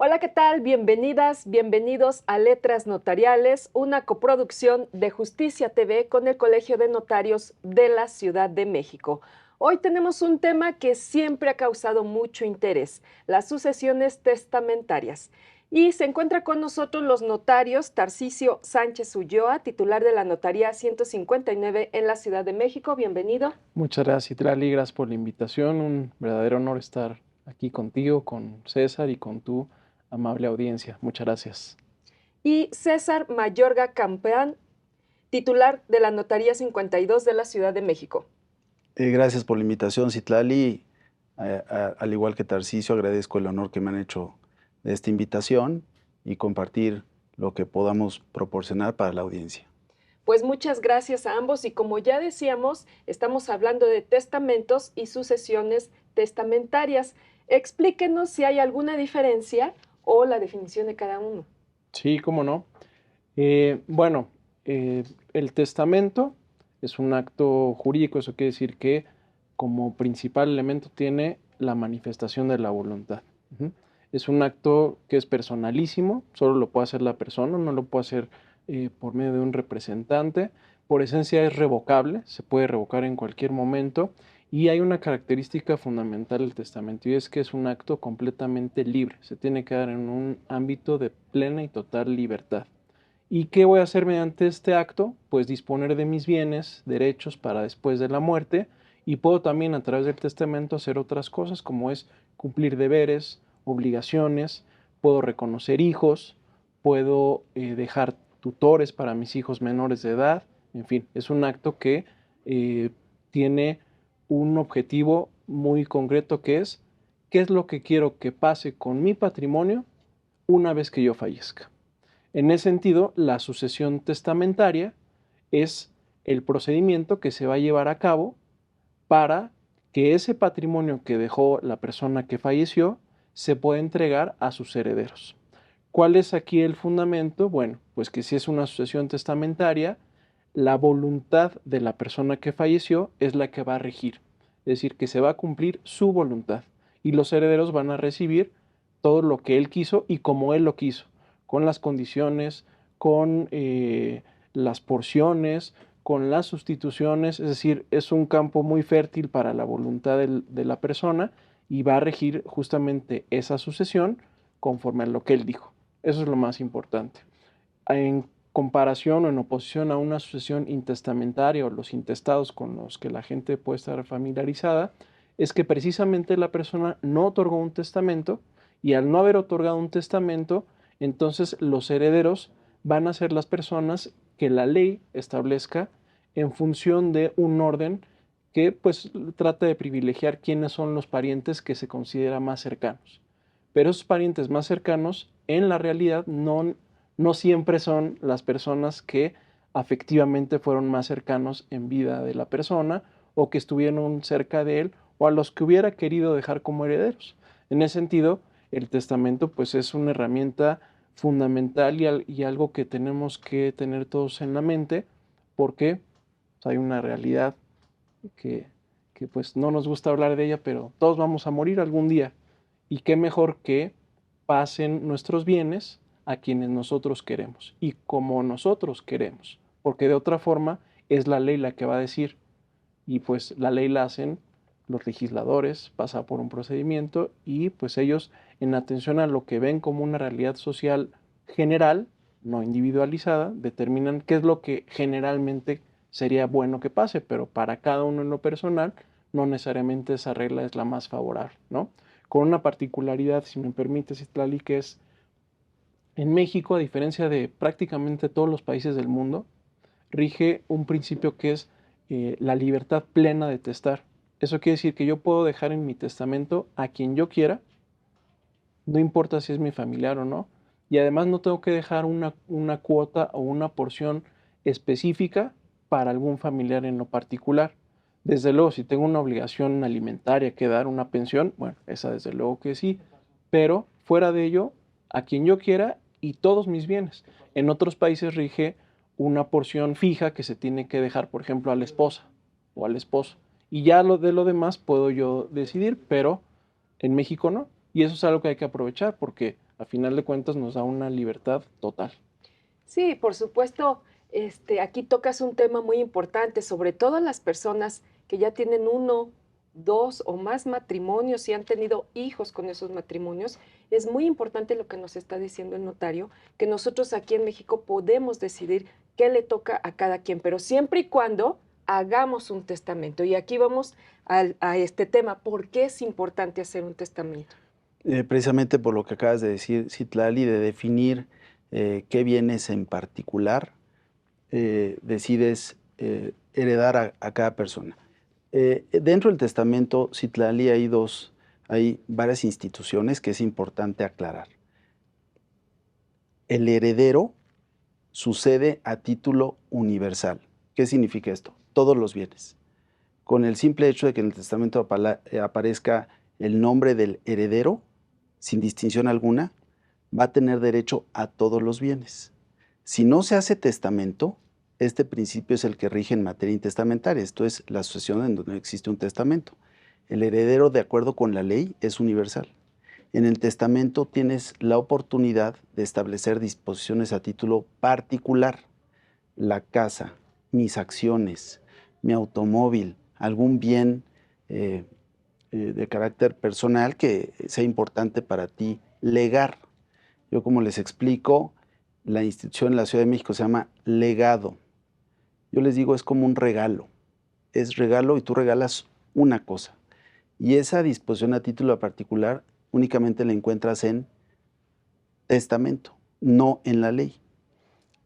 Hola, ¿qué tal? Bienvenidas, bienvenidos a Letras Notariales, una coproducción de Justicia TV con el Colegio de Notarios de la Ciudad de México. Hoy tenemos un tema que siempre ha causado mucho interés, las sucesiones testamentarias. Y se encuentra con nosotros los notarios Tarcisio Sánchez Ulloa, titular de la Notaría 159 en la Ciudad de México. Bienvenido. Muchas gracias, Citlali, gracias por la invitación. Un verdadero honor estar aquí contigo, con César y con tu amable audiencia. Muchas gracias. Y César Mayorga Campeán, titular de la Notaría 52 de la Ciudad de México. Gracias por la invitación, Citlali. Al igual que Tarcisio, agradezco el honor que me han hecho de esta invitación y compartir lo que podamos proporcionar para la audiencia. Pues muchas gracias a ambos y como ya decíamos, estamos hablando de testamentos y sucesiones testamentarias. Explíquenos si hay alguna diferencia o la definición de cada uno. Sí, cómo no. El testamento es un acto jurídico, eso quiere decir que como principal elemento tiene la manifestación de la voluntad. Es un acto que es personalísimo, solo lo puede hacer la persona, no lo puede hacer por medio de un representante. Por esencia es revocable, se puede revocar en cualquier momento y hay una característica fundamental del testamento y es que es un acto completamente libre, se tiene que dar en un ámbito de plena y total libertad. ¿Y qué voy a hacer mediante este acto? Pues disponer de mis bienes, derechos para después de la muerte y puedo también a través del testamento hacer otras cosas como es cumplir deberes, obligaciones, puedo reconocer hijos, puedo dejar tutores para mis hijos menores de edad, en fin, es un acto que tiene un objetivo muy concreto que es qué es lo que quiero que pase con mi patrimonio una vez que yo fallezca. En ese sentido, la sucesión testamentaria es el procedimiento que se va a llevar a cabo para que ese patrimonio que dejó la persona que falleció se pueda entregar a sus herederos. ¿Cuál es aquí el fundamento? Bueno, pues que si es una sucesión testamentaria, la voluntad de la persona que falleció es la que va a regir. Es decir, que se va a cumplir su voluntad y los herederos van a recibir todo lo que él quiso y como él lo quiso, con las condiciones, con las porciones, con las sustituciones, es decir, es un campo muy fértil para la voluntad de la persona y va a regir justamente esa sucesión conforme a lo que él dijo. Eso es lo más importante. En comparación o en oposición a una sucesión intestamentaria o los intestados con los que la gente puede estar familiarizada, es que precisamente la persona no otorgó un testamento y al no haber otorgado un testamento, entonces los herederos van a ser las personas que la ley establezca en función de un orden que pues trata de privilegiar quiénes son los parientes que se consideran más cercanos. Pero esos parientes más cercanos en la realidad no siempre son las personas que afectivamente fueron más cercanos en vida de la persona o que estuvieron cerca de él o a los que hubiera querido dejar como herederos. En ese sentido, el testamento pues es una herramienta fundamental y algo que tenemos que tener todos en la mente porque pues, hay una realidad que, que pues no nos gusta hablar de ella, pero todos vamos a morir algún día. Y qué mejor que pasen nuestros bienes a quienes nosotros queremos y como nosotros queremos, porque de otra forma es la ley la que va a decir y pues la ley la hacen los legisladores, pasa por un procedimiento y pues ellos en atención a lo que ven como una realidad social general, no individualizada, determinan qué es lo que generalmente sería bueno que pase, pero para cada uno en lo personal no necesariamente esa regla es la más favorable, ¿no? Con una particularidad, si me permites, Itlali, que es en México, a diferencia de prácticamente todos los países del mundo, rige un principio que es la libertad plena de testar. Eso quiere decir que yo puedo dejar en mi testamento a quien yo quiera, no importa si es mi familiar o no, y además no tengo que dejar una cuota o una porción específica para algún familiar en lo particular. Desde luego, si tengo una obligación alimentaria que dar una pensión, bueno, esa desde luego que sí, pero fuera de ello, a quien yo quiera y todos mis bienes. En otros países rige una porción fija que se tiene que dejar, por ejemplo, a la esposa o al esposo. Y ya lo de lo demás puedo yo decidir, pero en México no. Y eso es algo que hay que aprovechar porque a final de cuentas nos da una libertad total. Sí, por supuesto, aquí tocas un tema muy importante, sobre todo las personas que ya tienen uno, dos o más matrimonios y han tenido hijos con esos matrimonios. Es muy importante lo que nos está diciendo el notario, que nosotros aquí en México podemos decidir qué le toca a cada quien, pero siempre y cuando hagamos un testamento. Y aquí vamos a este tema, ¿por qué es importante hacer un testamento? Precisamente por lo que acabas de decir, Citlali, de definir qué bienes en particular decides heredar a cada persona. Dentro del testamento, Citlali, hay varias instituciones que es importante aclarar. El heredero sucede a título universal. ¿Qué significa esto? Todos los bienes. Con el simple hecho de que en el testamento aparezca el nombre del heredero, sin distinción alguna, va a tener derecho a todos los bienes. Si no se hace testamento, este principio es el que rige en materia intestamentaria. Esto es la sucesión en donde no existe un testamento. El heredero, de acuerdo con la ley, es universal. En el testamento tienes la oportunidad de establecer disposiciones a título particular. La casa, mis acciones, mi automóvil, algún bien de carácter personal que sea importante para ti legar. Yo, como les explico, la institución en la Ciudad de México se llama legado. Yo les digo, es como un regalo. Es regalo y tú regalas una cosa. Y esa disposición a título particular únicamente la encuentras en testamento, no en la ley.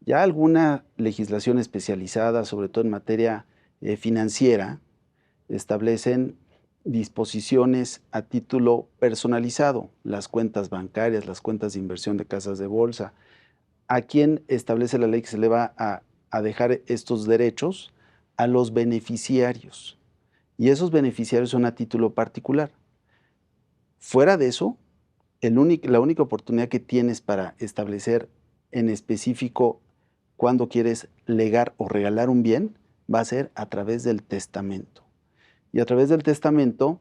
Ya alguna legislación especializada, sobre todo en materia financiera, establecen disposiciones a título personalizado, las cuentas bancarias, las cuentas de inversión de casas de bolsa. ¿A quién establece la ley que se le va a dejar estos derechos? A los beneficiarios. Y esos beneficiarios son a título particular. Fuera de eso, la única oportunidad que tienes para establecer en específico cuándo quieres legar o regalar un bien va a ser a través del testamento. Y a través del testamento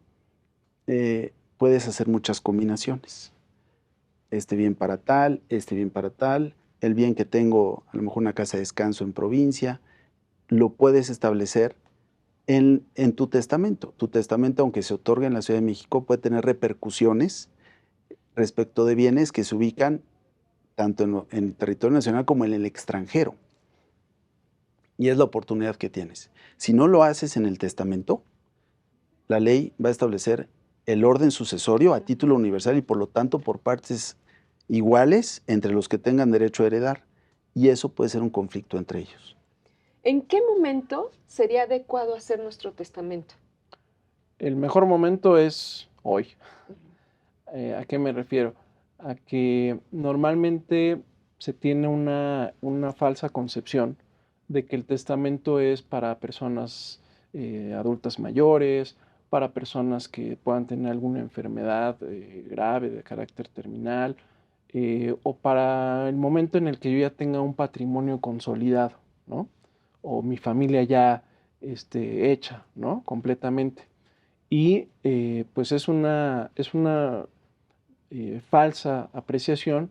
puedes hacer muchas combinaciones. Este bien para tal, este bien para tal, el bien que tengo, a lo mejor una casa de descanso en provincia, lo puedes establecer en tu testamento. Tu testamento, aunque se otorgue en la Ciudad de México, puede tener repercusiones respecto de bienes que se ubican tanto en el territorio nacional como en el extranjero. Y es la oportunidad que tienes. Si no lo haces en el testamento, la ley va a establecer el orden sucesorio a título universal y por lo tanto por partes iguales entre los que tengan derecho a heredar. Y eso puede ser un conflicto entre ellos. ¿En qué momento sería adecuado hacer nuestro testamento? El mejor momento es hoy. ¿A qué me refiero? A que normalmente se tiene una falsa concepción de que el testamento es para personas adultas mayores, para personas que puedan tener alguna enfermedad grave de carácter terminal, o para el momento en el que yo ya tenga un patrimonio consolidado, ¿no? O mi familia ya hecha, ¿no? Completamente. Y pues es una falsa apreciación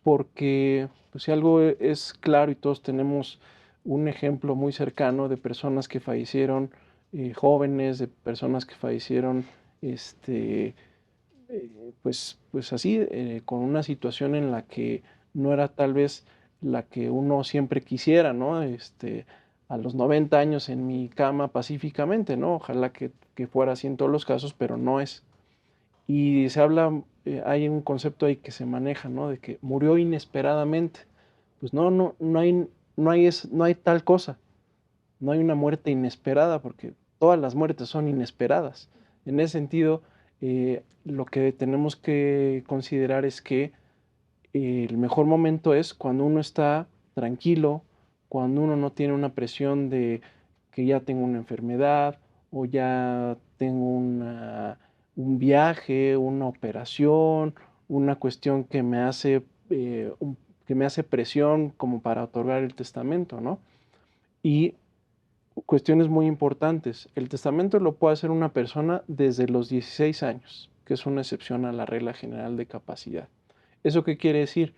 porque pues, si algo es claro y todos tenemos un ejemplo muy cercano de personas que fallecieron jóvenes, de personas que fallecieron pues así, con una situación en la que no era tal vez la que uno siempre quisiera, ¿no? A los 90 años en mi cama pacíficamente, ¿no? Ojalá que fuera así en todos los casos, pero no es. Y se habla, hay un concepto ahí que se maneja, ¿no? De que murió inesperadamente. Pues no hay tal cosa. No hay una muerte inesperada porque todas las muertes son inesperadas. En ese sentido, lo que tenemos que considerar es que el mejor momento es cuando uno está tranquilo, cuando uno no tiene una presión de que ya tengo una enfermedad o ya tengo un viaje, una operación, una cuestión que me hace, que me hace presión como para otorgar el testamento, ¿no? Y cuestiones muy importantes. El testamento lo puede hacer una persona desde los 16 años, que es una excepción a la regla general de capacidad. ¿Eso qué quiere decir?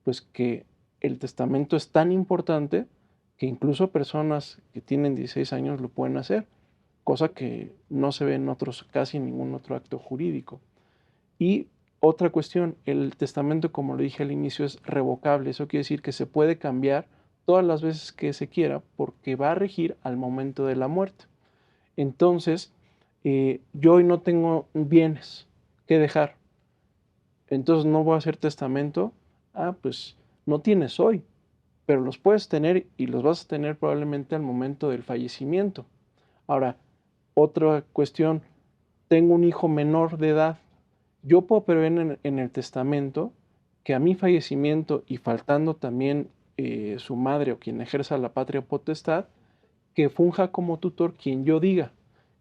Pues que el testamento es tan importante que incluso personas que tienen 16 años lo pueden hacer, cosa que no se ve en casi ningún otro acto jurídico. Y otra cuestión, el testamento, como lo dije al inicio, es revocable. Eso quiere decir que se puede cambiar todas las veces que se quiera porque va a regir al momento de la muerte. Entonces, yo hoy no tengo bienes que dejar, entonces no voy a hacer testamento. Pues no tienes hoy, pero los puedes tener y los vas a tener probablemente al momento del fallecimiento. Ahora, otra cuestión, tengo un hijo menor de edad. Yo puedo prever en el testamento que a mi fallecimiento y faltando también su madre o quien ejerza la patria potestad, que funja como tutor quien yo diga,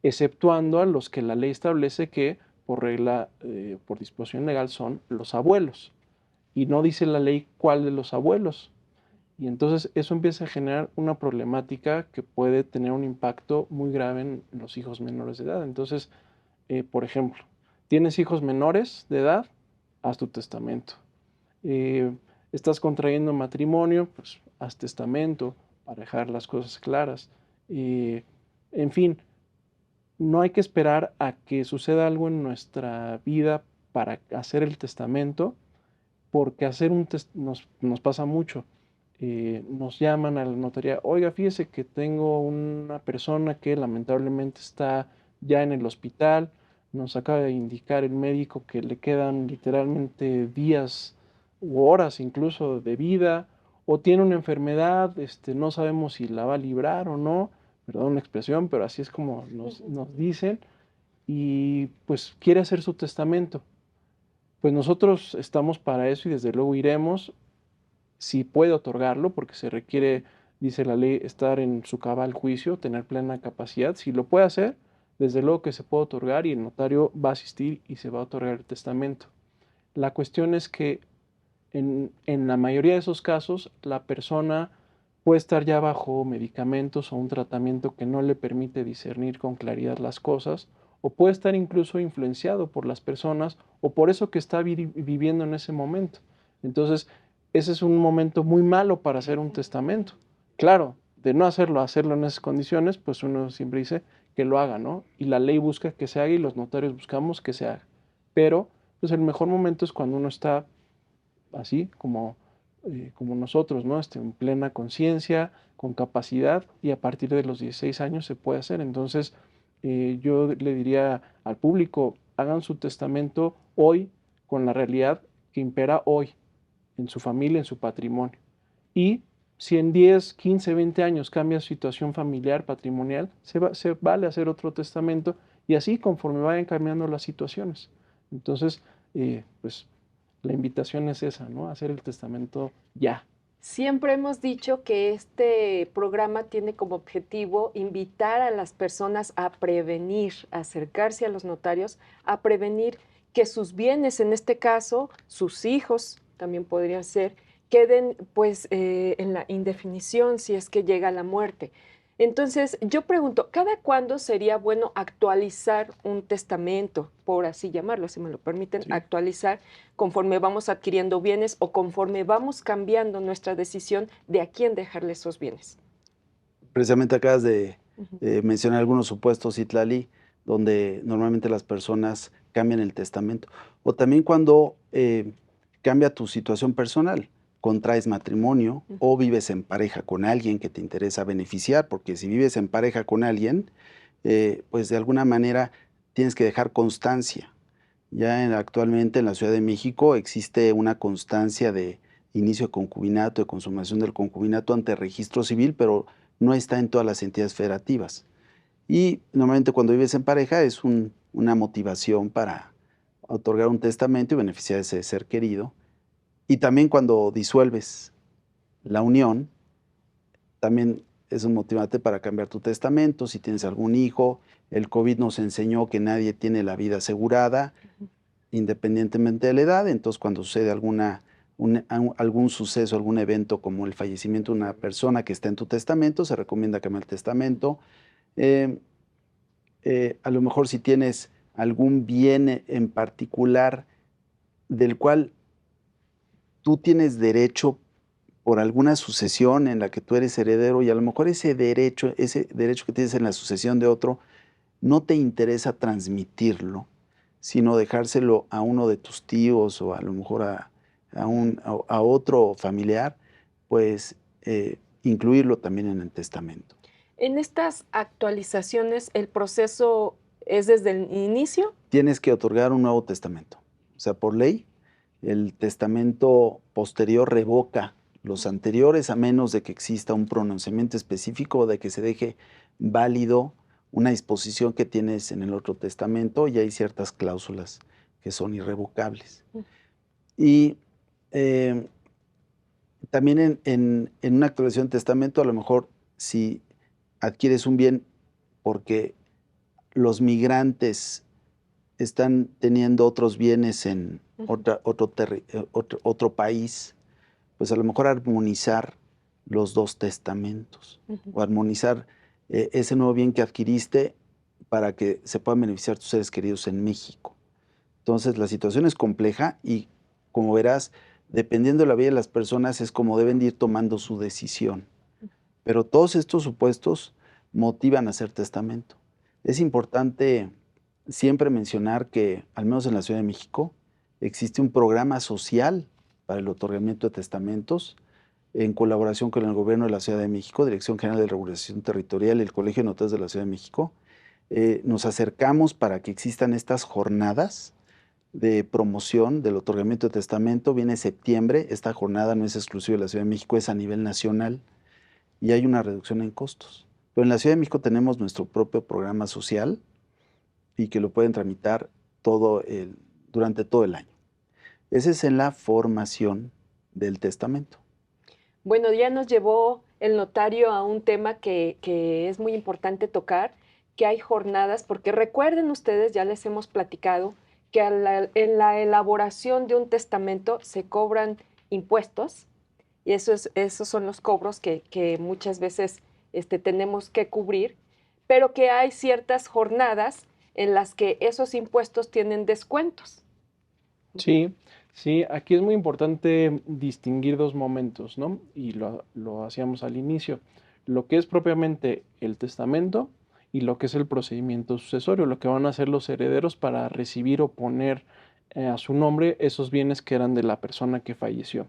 exceptuando a los que la ley establece que por regla, por disposición legal son los abuelos. Y no dice la ley cuál de los abuelos. Y entonces eso empieza a generar una problemática que puede tener un impacto muy grave en los hijos menores de edad. Entonces, por ejemplo, tienes hijos menores de edad, haz tu testamento. Estás contrayendo matrimonio, pues haz testamento para dejar las cosas claras. En fin, no hay que esperar a que suceda algo en nuestra vida para hacer el testamento, porque hacer un nos pasa mucho. Nos llaman a la notaría, oiga, fíjese que tengo una persona que lamentablemente está ya en el hospital, nos acaba de indicar el médico que le quedan literalmente días u horas incluso de vida, o tiene una enfermedad, no sabemos si la va a librar o no, perdón la expresión, pero así es como nos dicen, y pues quiere hacer su testamento. Pues nosotros estamos para eso y desde luego iremos, si puede otorgarlo, porque se requiere, dice la ley, estar en su cabal juicio, tener plena capacidad. Si lo puede hacer, desde luego que se puede otorgar y el notario va a asistir y se va a otorgar el testamento. La cuestión es que en la mayoría de esos casos, la persona puede estar ya bajo medicamentos o un tratamiento que no le permite discernir con claridad las cosas, o puede estar incluso influenciado por las personas o por eso que está viviendo en ese momento. Entonces, ese es un momento muy malo para hacer un testamento. Claro, de no hacerlo, hacerlo en esas condiciones, pues uno siempre dice que lo haga, ¿no? Y la ley busca que se haga y los notarios buscamos que se haga. Pero, pues el mejor momento es cuando uno está así como nosotros, ¿no? En plena conciencia, con capacidad, y a partir de los 16 años se puede hacer. Entonces, yo le diría al público, hagan su testamento hoy con la realidad que impera hoy en su familia, en su patrimonio. Y si en 10, 15, 20 años cambia su situación familiar, patrimonial, se vale hacer otro testamento y así conforme vayan cambiando las situaciones. Entonces, pues la invitación es esa, ¿no? Hacer el testamento ya. Siempre hemos dicho que este programa tiene como objetivo invitar a las personas a prevenir, a acercarse a los notarios, a prevenir que sus bienes, en este caso, sus hijos también podrían ser, queden pues en la indefinición si es que llega la muerte. Entonces, yo pregunto, ¿cada cuándo sería bueno actualizar un testamento, por así llamarlo, si me lo permiten, Sí. actualizar conforme vamos adquiriendo bienes o conforme vamos cambiando nuestra decisión de a quién dejarle esos bienes? Precisamente acabas de Ujú. mencionar algunos supuestos, Citlali, donde normalmente las personas cambian el testamento. O también cuando cambia tu situación personal, contraes matrimonio o vives en pareja con alguien que te interesa beneficiar, porque si vives en pareja con alguien, pues de alguna manera tienes que dejar constancia. Actualmente en la Ciudad de México existe una constancia de inicio de concubinato, de consumación del concubinato ante registro civil, pero no está en todas las entidades federativas. Y normalmente cuando vives en pareja es una motivación para otorgar un testamento y beneficiar a ese ser querido. Y también cuando disuelves la unión, también es un motivante para cambiar tu testamento. Si tienes algún hijo, el COVID nos enseñó que nadie tiene la vida asegurada, independientemente de la edad. Entonces, cuando sucede algún suceso, algún evento como el fallecimiento de una persona que está en tu testamento, se recomienda cambiar el testamento. Eh, a lo mejor si tienes algún bien en particular del cual tú tienes derecho por alguna sucesión en la que tú eres heredero y a lo mejor ese derecho que tienes en la sucesión de otro, no te interesa transmitirlo, sino dejárselo a uno de tus tíos o a lo mejor a otro familiar, pues incluirlo también en el testamento. En estas actualizaciones, ¿el proceso es desde el inicio? Tienes que otorgar un nuevo testamento. O sea, por ley, el testamento posterior revoca los anteriores a menos de que exista un pronunciamiento específico o de que se deje válido una disposición que tienes en el otro testamento, y hay ciertas cláusulas que son irrevocables. Y también en una actualización de testamento, a lo mejor si adquieres un bien porque los migrantes están teniendo otros bienes en otro país, pues a lo mejor armonizar los dos testamentos o armonizar ese nuevo bien que adquiriste para que se puedan beneficiar tus seres queridos en México. Entonces la situación es compleja y, como verás, dependiendo de la vida de las personas es como deben de ir tomando su decisión. Pero todos estos supuestos motivan a hacer testamento. Es importante siempre mencionar que, al menos en la Ciudad de México, existe un programa social para el otorgamiento de testamentos en colaboración con el Gobierno de la Ciudad de México, Dirección General de Regulación Territorial y el Colegio de Notarios de la Ciudad de México. Nos acercamos para que existan estas jornadas de promoción del otorgamiento de testamento. Viene septiembre, esta jornada no es exclusiva de la Ciudad de México, es a nivel nacional y hay una reducción en costos. Pero en la Ciudad de México tenemos nuestro propio programa social y que lo pueden tramitar durante todo el año. Ese es en la formación del testamento. Bueno, ya nos llevó el notario a un tema que es muy importante tocar, que hay jornadas, porque recuerden ustedes, ya les hemos platicado, que en la elaboración de un testamento se cobran impuestos, y esos son los cobros que muchas veces tenemos que cubrir, pero que hay ciertas jornadas en las que esos impuestos tienen descuentos. Sí, sí, aquí es muy importante distinguir dos momentos, ¿no? Y lo hacíamos al inicio. Lo que es propiamente el testamento y lo que es el procedimiento sucesorio, lo que van a hacer los herederos para recibir o poner a su nombre esos bienes que eran de la persona que falleció.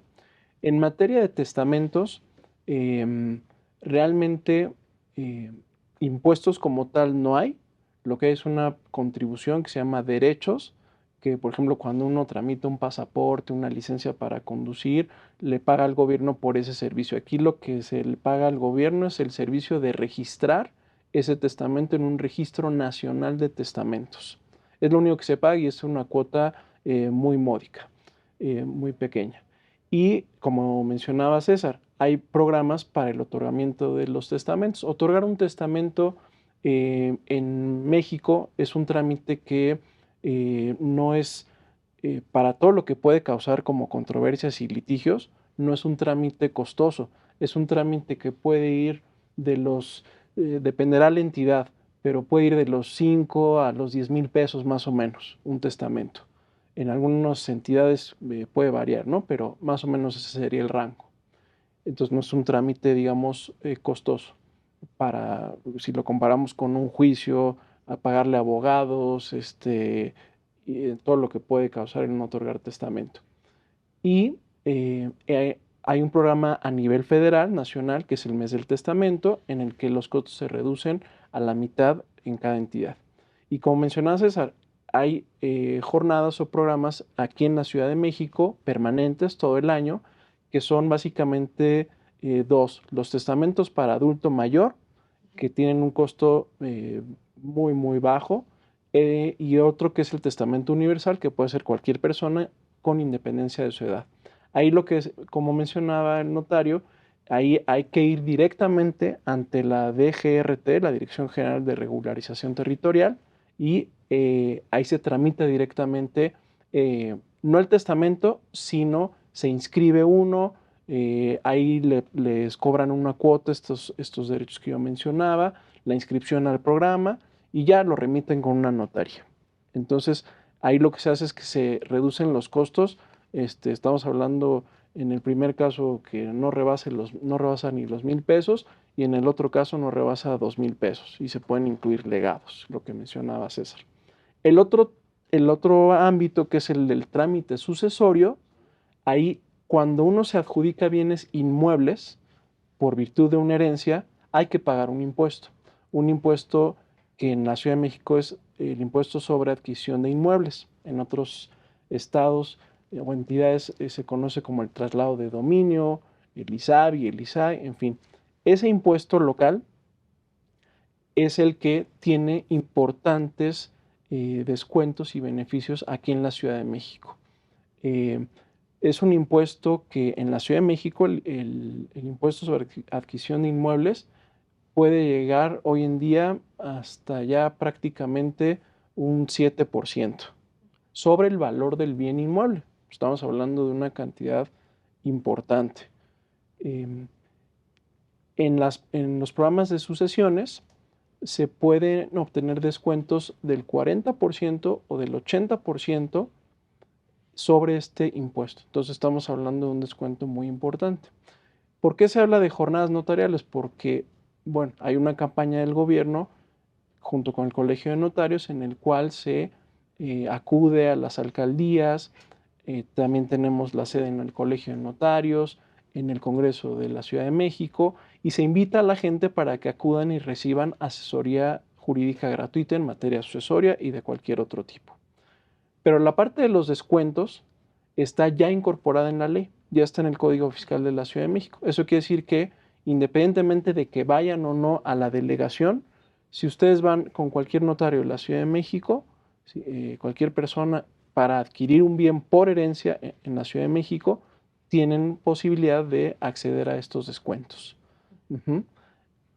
En materia de testamentos, realmente impuestos como tal no hay. Lo que hay es una contribución que se llama derechos, que por ejemplo cuando uno tramita un pasaporte, una licencia para conducir, le paga al gobierno por ese servicio. Aquí lo que se le paga al gobierno es el servicio de registrar ese testamento en un registro nacional de testamentos. Es lo único que se paga y es una cuota muy módica, muy pequeña. Y como mencionaba César, hay programas para el otorgamiento de los testamentos. Otorgar un testamento en México es un trámite que no es para todo lo que puede causar como controversias y litigios, no es un trámite costoso, es un trámite que puede ir dependerá la entidad, pero puede ir de los 5 a los 10,000 pesos más o menos, un testamento. En algunas entidades puede variar, ¿no? Pero más o menos ese sería el rango. Entonces no es un trámite, digamos, costoso. Si lo comparamos con un juicio, a pagarle abogados, y todo lo que puede causar el no otorgar testamento. Y hay un programa a nivel federal, nacional, que es el Mes del Testamento, en el que los costos se reducen a la mitad en cada entidad. Y como mencionaba César, hay jornadas o programas aquí en la Ciudad de México, permanentes todo el año, que son básicamente dos: los testamentos para adulto mayor, que tienen un costo muy, muy bajo, y otro que es el testamento universal, que puede ser cualquier persona con independencia de su edad. Ahí lo que es, como mencionaba el notario, ahí hay que ir directamente ante la DGRT, la Dirección General de Regularización Territorial, y ahí se tramita directamente, no el testamento, sino se inscribe uno, ahí les cobran una cuota estos derechos que yo mencionaba, la inscripción al programa, y ya lo remiten con una notaria. Entonces, ahí lo que se hace es que se reducen los costos. Estamos hablando En el primer caso que no rebasa ni los 1,000 pesos y en el otro caso no rebasa 2,000 pesos y se pueden incluir legados, lo que mencionaba César. El otro ámbito, que es el del trámite sucesorio, ahí cuando uno se adjudica bienes inmuebles por virtud de una herencia, hay que pagar un impuesto. Un impuesto que en la Ciudad de México es el impuesto sobre adquisición de inmuebles. En otros estados o entidades se conoce como el traslado de dominio, el ISABI, el ISAE, en fin. Ese impuesto local es el que tiene importantes descuentos y beneficios aquí en la Ciudad de México. Es un impuesto que en la Ciudad de México, el impuesto sobre adquisición de inmuebles, puede llegar hoy en día hasta ya prácticamente un 7% sobre el valor del bien inmueble. Estamos hablando de una cantidad importante. En los programas de sucesiones se pueden obtener descuentos del 40% o del 80% sobre este impuesto. Entonces estamos hablando de un descuento muy importante. ¿Por qué se habla de jornadas notariales? Porque, bueno, hay una campaña del gobierno junto con el Colegio de Notarios en el cual se acude a las alcaldías, también tenemos la sede en el Colegio de Notarios, en el Congreso de la Ciudad de México, y se invita a la gente para que acudan y reciban asesoría jurídica gratuita en materia sucesoria y de cualquier otro tipo. Pero la parte de los descuentos está ya incorporada en la ley, ya está en el Código Fiscal de la Ciudad de México. Eso quiere decir que independientemente de que vayan o no a la delegación, si ustedes van con cualquier notario de la Ciudad de México, cualquier persona para adquirir un bien por herencia en la Ciudad de México, tienen posibilidad de acceder a estos descuentos.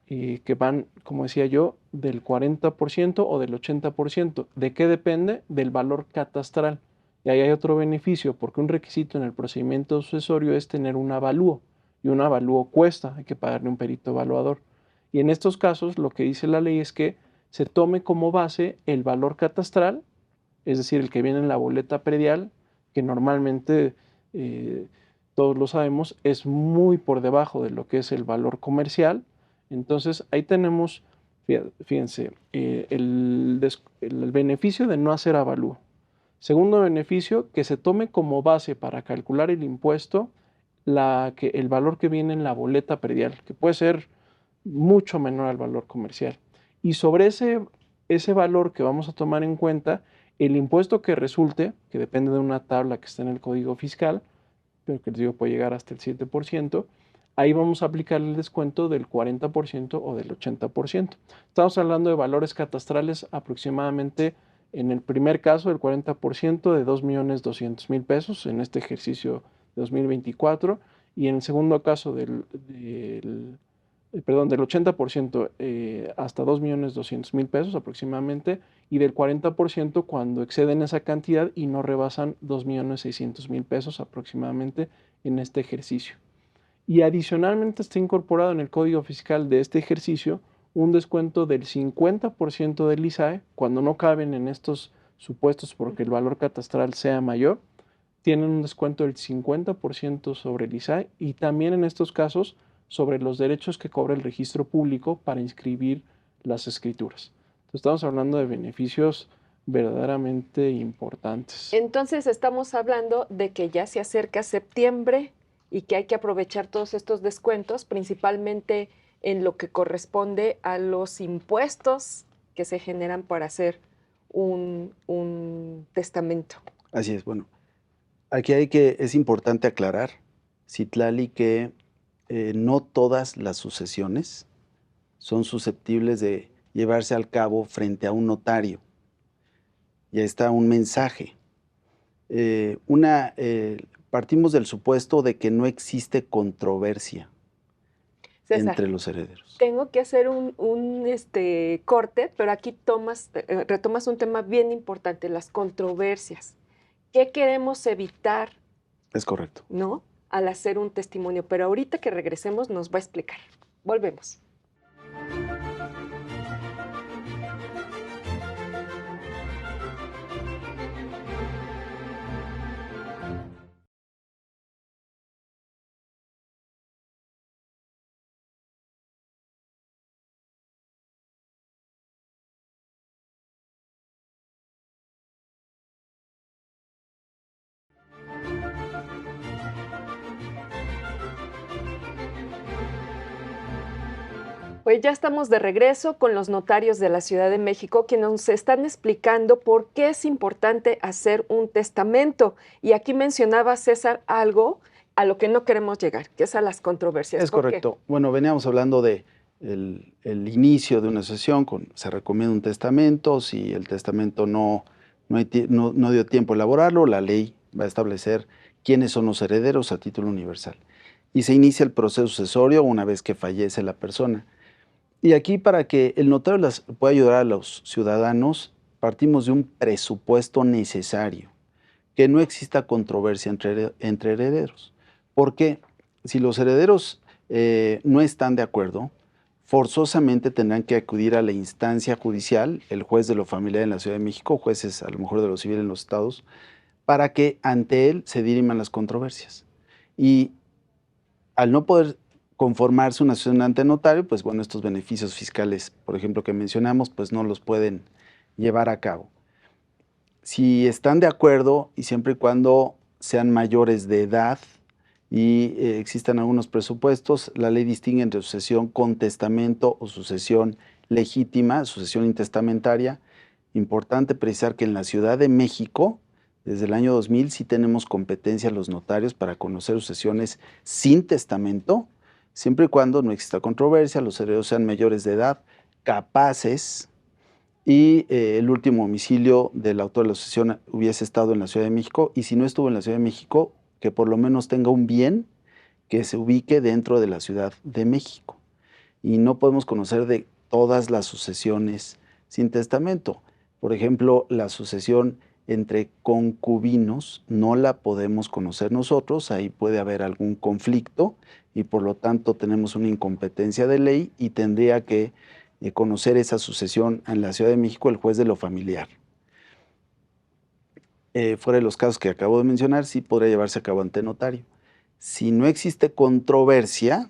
Que van, como decía yo, del 40% o del 80%. ¿De qué depende? Del valor catastral. Y ahí hay otro beneficio, porque un requisito en el procedimiento sucesorio es tener un avalúo, y un avalúo cuesta, hay que pagarle un perito evaluador. Y en estos casos lo que dice la ley es que se tome como base el valor catastral, es decir, el que viene en la boleta predial, que normalmente, todos lo sabemos, es muy por debajo de lo que es el valor comercial. Entonces ahí tenemos, fíjense, el beneficio de no hacer avalúo. Segundo beneficio, que se tome como base para calcular el impuesto el valor que viene en la boleta predial, que puede ser mucho menor al valor comercial. Y sobre ese valor que vamos a tomar en cuenta, el impuesto que resulte, que depende de una tabla que está en el Código Fiscal, pero que les digo puede llegar hasta el 7%, ahí vamos a aplicar el descuento del 40% o del 80%. Estamos hablando de valores catastrales aproximadamente, en el primer caso, el 40% de 2,200,000 pesos en este ejercicio de 2024, y en el segundo caso del 80% hasta 2,200,000 pesos aproximadamente, y del 40% cuando exceden esa cantidad y no rebasan 2,600,000 pesos aproximadamente en este ejercicio. Y adicionalmente está incorporado en el Código Fiscal de este ejercicio un descuento del 50% del ISAE, cuando no caben en estos supuestos porque el valor catastral sea mayor, tienen un descuento del 50% sobre el ISAE, y también en estos casos sobre los derechos que cobra el registro público para inscribir las escrituras. Entonces, estamos hablando de beneficios verdaderamente importantes. Entonces estamos hablando de que ya se acerca septiembre y que hay que aprovechar todos estos descuentos, principalmente en lo que corresponde a los impuestos que se generan para hacer un testamento. Así es, bueno. Aquí es importante aclarar, Citlali, que no todas las sucesiones son susceptibles de llevarse al cabo frente a un notario. Ya está un mensaje. Partimos del supuesto de que no existe controversia, César, entre los herederos. Tengo que hacer un corte, pero aquí retomas un tema bien importante, las controversias. ¿Qué queremos evitar? Es correcto. ¿No? Al hacer un testimonio. Pero ahorita que regresemos nos va a explicar. Volvemos. Hoy ya estamos de regreso con los notarios de la Ciudad de México, quienes nos están explicando por qué es importante hacer un testamento. Y aquí mencionaba César algo a lo que no queremos llegar, que es a las controversias. Es correcto. Bueno, veníamos hablando de el inicio de una sucesión, se recomienda un testamento. Si el testamento no dio tiempo a elaborarlo, la ley va a establecer quiénes son los herederos a título universal. Y se inicia el proceso sucesorio una vez que fallece la persona. Y aquí, para que el notario pueda ayudar a los ciudadanos, partimos de un presupuesto necesario, que no exista controversia entre herederos. Porque si los herederos no están de acuerdo, forzosamente tendrán que acudir a la instancia judicial, el juez de lo familiar en la Ciudad de México, jueces a lo mejor de lo civil en los estados, para que ante él se diriman las controversias. Y al no poder conformarse una sucesión ante notario, pues bueno, estos beneficios fiscales, por ejemplo, que mencionamos, pues no los pueden llevar a cabo. Si están de acuerdo y siempre y cuando sean mayores de edad y existan algunos presupuestos, la ley distingue entre sucesión con testamento o sucesión legítima, sucesión intestamentaria. Importante precisar que en la Ciudad de México, desde el año 2000, sí tenemos competencia los notarios para conocer sucesiones sin testamento, siempre y cuando no exista controversia, los herederos sean mayores de edad, capaces, y el último domicilio del autor de la sucesión hubiese estado en la Ciudad de México, y si no estuvo en la Ciudad de México, que por lo menos tenga un bien que se ubique dentro de la Ciudad de México. Y no podemos conocer de todas las sucesiones sin testamento. Por ejemplo, la sucesión entre concubinos no la podemos conocer nosotros, ahí puede haber algún conflicto y por lo tanto tenemos una incompetencia de ley y tendría que conocer esa sucesión en la Ciudad de México el juez de lo familiar. Fuera de los casos que acabo de mencionar, sí podría llevarse a cabo ante notario. Si no existe controversia,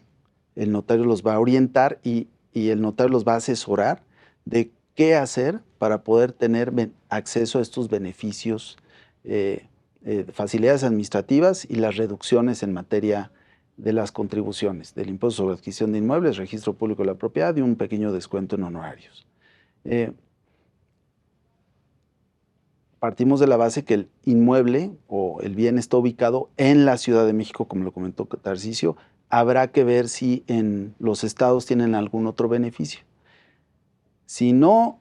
el notario los va a orientar y el notario los va a asesorar de qué hacer para poder tener acceso a estos beneficios, facilidades administrativas y las reducciones en materia de las contribuciones, del impuesto sobre adquisición de inmuebles, registro público de la propiedad y un pequeño descuento en honorarios. Partimos de la base que el inmueble o el bien está ubicado en la Ciudad de México, como lo comentó Tarcisio. Habrá que ver si en los estados tienen algún otro beneficio. Si no,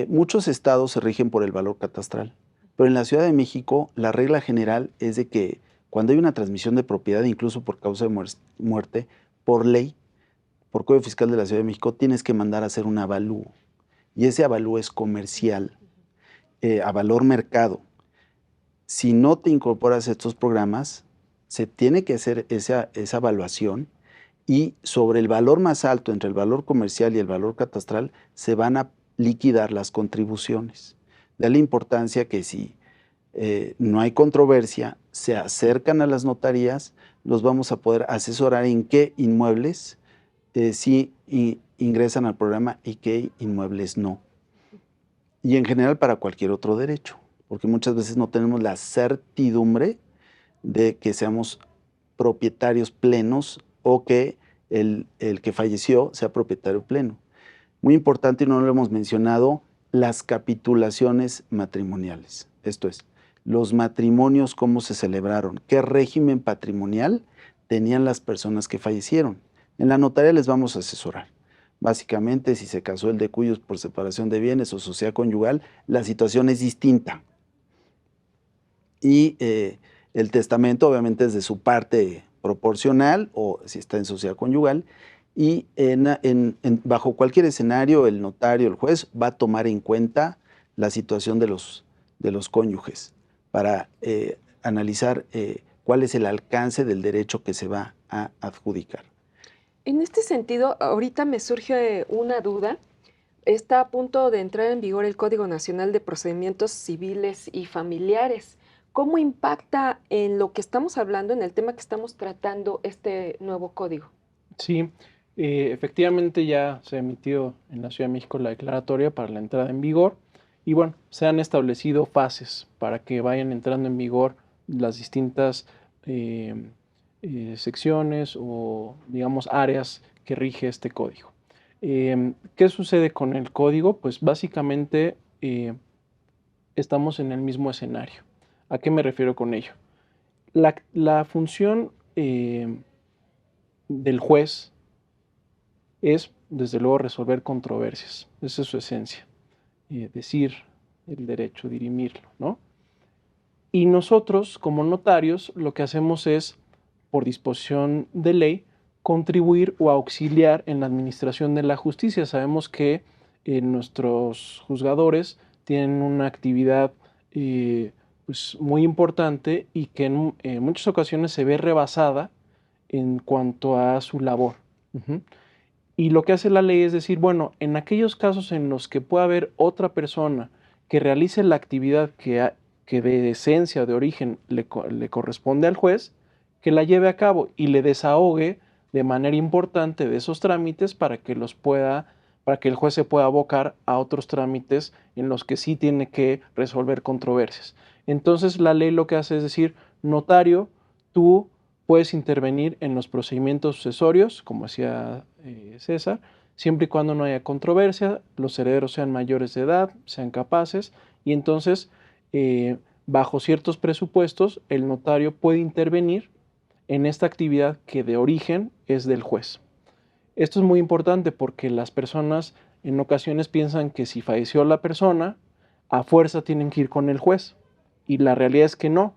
muchos estados se rigen por el valor catastral, pero en la Ciudad de México la regla general es de que cuando hay una transmisión de propiedad, incluso por causa de muerte, por ley, por Código Fiscal de la Ciudad de México, tienes que mandar a hacer un avalúo. Y ese avalúo es comercial, a valor mercado. Si no te incorporas a estos programas, se tiene que hacer esa evaluación y sobre el valor más alto, entre el valor comercial y el valor catastral, se van a liquidar las contribuciones. De la importancia que si no hay controversia, se acercan a las notarías, los vamos a poder asesorar en qué inmuebles sí ingresan al programa y qué inmuebles no. Y en general para cualquier otro derecho, porque muchas veces no tenemos la certidumbre de que seamos propietarios plenos o que el que falleció sea propietario pleno. Muy importante, y no lo hemos mencionado, las capitulaciones matrimoniales. Esto es, los matrimonios, cómo se celebraron, qué régimen patrimonial tenían las personas que fallecieron. En la notaría les vamos a asesorar. Básicamente, si se casó el de cuyos por separación de bienes o sociedad conyugal, la situación es distinta. Y el testamento obviamente es de su parte proporcional o si está en sociedad conyugal. Y bajo cualquier escenario, el notario, el juez, va a tomar en cuenta la situación de los cónyuges para analizar cuál es el alcance del derecho que se va a adjudicar. En este sentido, ahorita me surge una duda. Está a punto de entrar en vigor el Código Nacional de Procedimientos Civiles y Familiares. ¿Cómo impacta en lo que estamos hablando, en el tema que estamos tratando, este nuevo código? Sí, efectivamente ya se ha emitido en la Ciudad de México la declaratoria para la entrada en vigor y bueno, se han establecido fases para que vayan entrando en vigor las distintas secciones o digamos áreas que rige este código. ¿Qué sucede con el código? Pues básicamente estamos en el mismo escenario. ¿A qué me refiero con ello? La función del juez es, desde luego, resolver controversias. Esa es su esencia. Decir el derecho, dirimirlo, ¿no? Y nosotros, como notarios, lo que hacemos es, por disposición de ley, contribuir o auxiliar en la administración de la justicia. Sabemos que nuestros juzgadores tienen una actividad pues, muy importante y que en muchas ocasiones se ve rebasada en cuanto a su labor. Y lo que hace la ley es decir, bueno, en aquellos casos en los que pueda haber otra persona que realice la actividad que de esencia o de origen le corresponde al juez, que la lleve a cabo y le desahogue de manera importante de esos trámites para que el juez se pueda abocar a otros trámites en los que sí tiene que resolver controversias. Entonces la ley lo que hace es decir, notario, tú puedes intervenir en los procedimientos sucesorios, como decía César, siempre y cuando no haya controversia, los herederos sean mayores de edad, sean capaces, y entonces, bajo ciertos presupuestos, el notario puede intervenir en esta actividad que de origen es del juez. Esto es muy importante porque las personas en ocasiones piensan que si falleció la persona, a fuerza tienen que ir con el juez. Y la realidad es que no.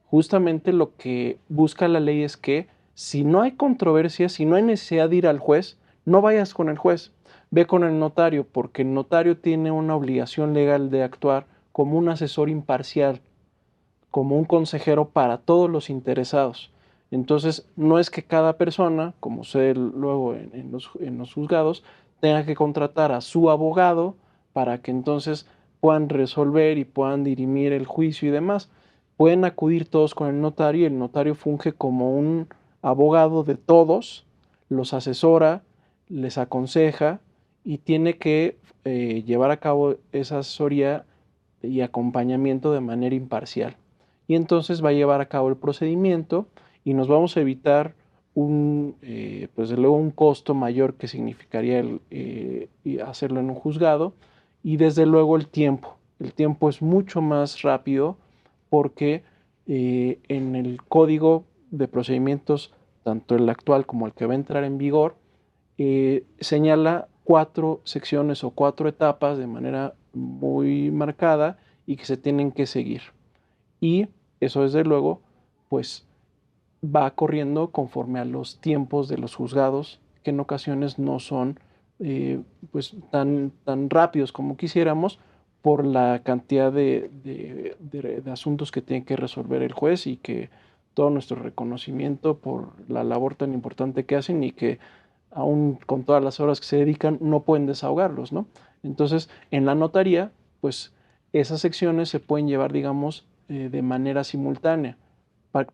Justamente lo que busca la ley es que si no hay controversia, si no hay necesidad de ir al juez, no vayas con el juez, ve con el notario, porque el notario tiene una obligación legal de actuar como un asesor imparcial, como un consejero para todos los interesados. Entonces, no es que cada persona, como sucede luego en los juzgados, tenga que contratar a su abogado para que entonces puedan resolver y puedan dirimir el juicio y demás. Pueden acudir todos con el notario y el notario funge como un abogado de todos, los asesora, les aconseja y tiene que llevar a cabo esa asesoría y acompañamiento de manera imparcial. Y entonces va a llevar a cabo el procedimiento y nos vamos a evitar pues luego un costo mayor que significaría hacerlo en un juzgado y desde luego el tiempo. El tiempo es mucho más rápido porque en el código de procedimientos, tanto el actual como el que va a entrar en vigor, señala 4 secciones o 4 etapas de manera muy marcada y que se tienen que seguir. Y eso desde luego, pues va corriendo conforme a los tiempos de los juzgados, que en ocasiones no son pues tan rápidos como quisiéramos por la cantidad de asuntos que tiene que resolver el juez y que todo nuestro reconocimiento por la labor tan importante que hacen y que aún con todas las horas que se dedican no pueden desahogarlos, ¿no? Entonces, en la notaría, pues esas secciones se pueden llevar, digamos, de manera simultánea,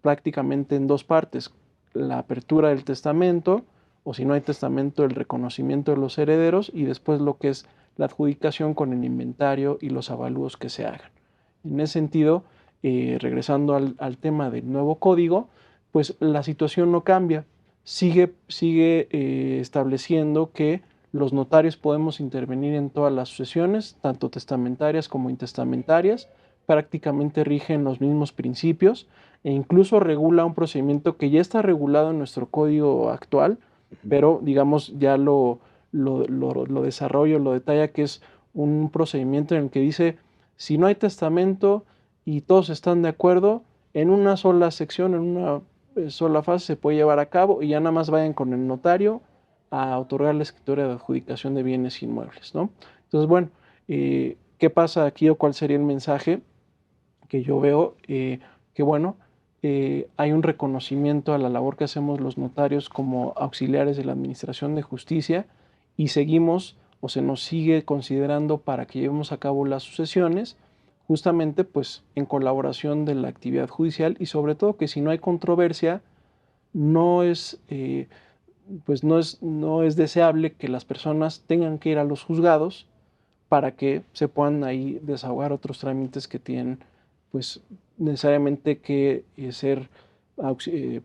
prácticamente en 2 partes, la apertura del testamento, o si no hay testamento, el reconocimiento de los herederos, y después lo que es la adjudicación con el inventario y los avalúos que se hagan. En ese sentido, regresando al tema del nuevo código, pues la situación no cambia, sigue estableciendo que los notarios podemos intervenir en todas las sucesiones, tanto testamentarias como intestamentarias, prácticamente rigen los mismos principios e incluso regula un procedimiento que ya está regulado en nuestro código actual, pero digamos ya lo desarrollo, lo detalla, que es un procedimiento en el que dice, si no hay testamento y todos están de acuerdo, en una sola sección, en una sola fase se puede llevar a cabo y ya nada más vayan con el notario a otorgar la escritura de adjudicación de bienes inmuebles, ¿no? Entonces, bueno, ¿qué pasa aquí o cuál sería el mensaje que yo veo? Que bueno, hay un reconocimiento a la labor que hacemos los notarios como auxiliares de la administración de justicia y seguimos o se nos sigue considerando para que llevemos a cabo las sucesiones justamente pues en colaboración de la actividad judicial y sobre todo que si no hay controversia no es pues no es deseable que las personas tengan que ir a los juzgados para que se puedan ahí desahogar otros trámites que tienen pues necesariamente que ser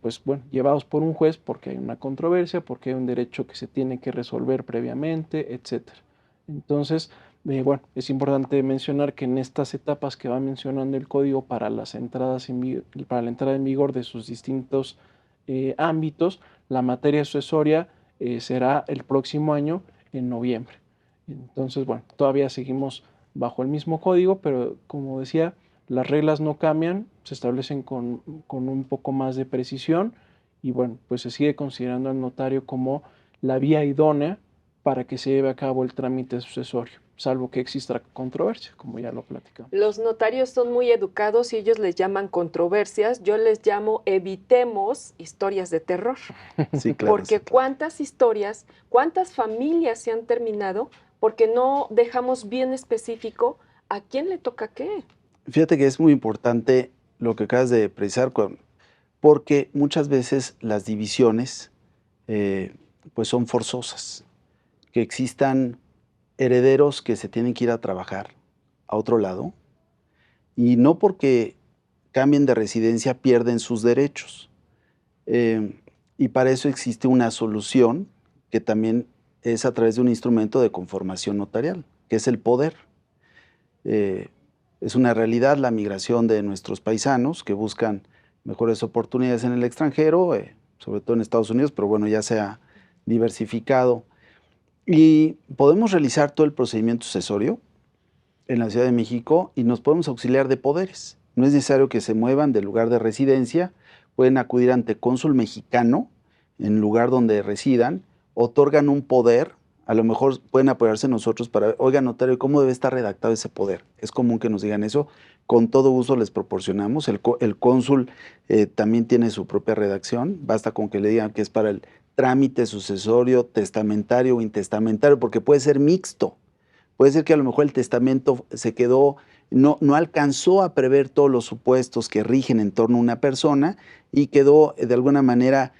pues bueno, llevados por un juez porque hay una controversia, porque hay un derecho que se tiene que resolver previamente, etcétera. Entonces, bueno, es importante mencionar que en estas etapas que va mencionando el código para las entradas para la entrada en vigor de sus distintos ámbitos, la materia sucesoria será el próximo año en noviembre. Entonces, bueno, todavía seguimos bajo el mismo código, pero como decía, las reglas no cambian, se establecen con un poco más de precisión y bueno, pues se sigue considerando al notario como la vía idónea para que se lleve a cabo el trámite sucesorio, salvo que exista controversia, como ya lo platicamos. Los notarios son muy educados y ellos les llaman controversias. Yo les llamo evitemos historias de terror. Sí, claro. Porque cuántas historias, cuántas familias se han terminado porque no dejamos bien específico a quién le toca qué. Fíjate que es muy importante lo que acabas de precisar, porque muchas veces las divisiones pues son forzosas. Que existan herederos que se tienen que ir a trabajar a otro lado y no porque cambien de residencia pierden sus derechos. Y para eso existe una solución que también es a través de un instrumento de conformación notarial, que es el poder. Es una realidad la migración de nuestros paisanos que buscan mejores oportunidades en el extranjero, sobre todo en Estados Unidos, pero bueno, ya se ha diversificado. Y podemos realizar todo el procedimiento sucesorio en la Ciudad de México y nos podemos auxiliar de poderes. No es necesario que se muevan del lugar de residencia, pueden acudir ante cónsul mexicano en el lugar donde residan, otorgan un poder, a lo mejor pueden apoyarse en nosotros para, oiga notario, ¿cómo debe estar redactado ese poder? Es común que nos digan eso, con todo gusto les proporcionamos, el cónsul también tiene su propia redacción, basta con que le digan que es para el trámite sucesorio, testamentario o intestamentario, porque puede ser mixto. Puede ser que a lo mejor el testamento se quedó, no alcanzó a prever todos los supuestos que rigen en torno a una persona y quedó de alguna manera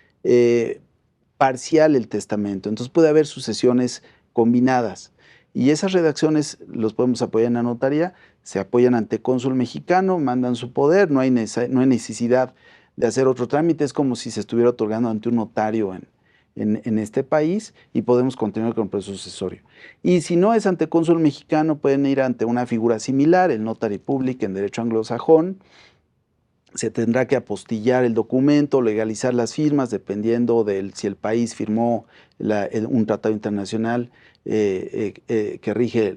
parcial el testamento. Entonces puede haber sucesiones combinadas. Y esas redacciones los podemos apoyar en la notaría, se apoyan ante cónsul mexicano, mandan su poder, no hay necesidad de hacer otro trámite, es como si se estuviera otorgando ante un notario en este país y podemos continuar con el proceso sucesorio. Y si no es ante cónsul mexicano, pueden ir ante una figura similar, el notary public en derecho anglosajón. Se tendrá que apostillar el documento, legalizar las firmas, dependiendo de si el país firmó un tratado internacional que rige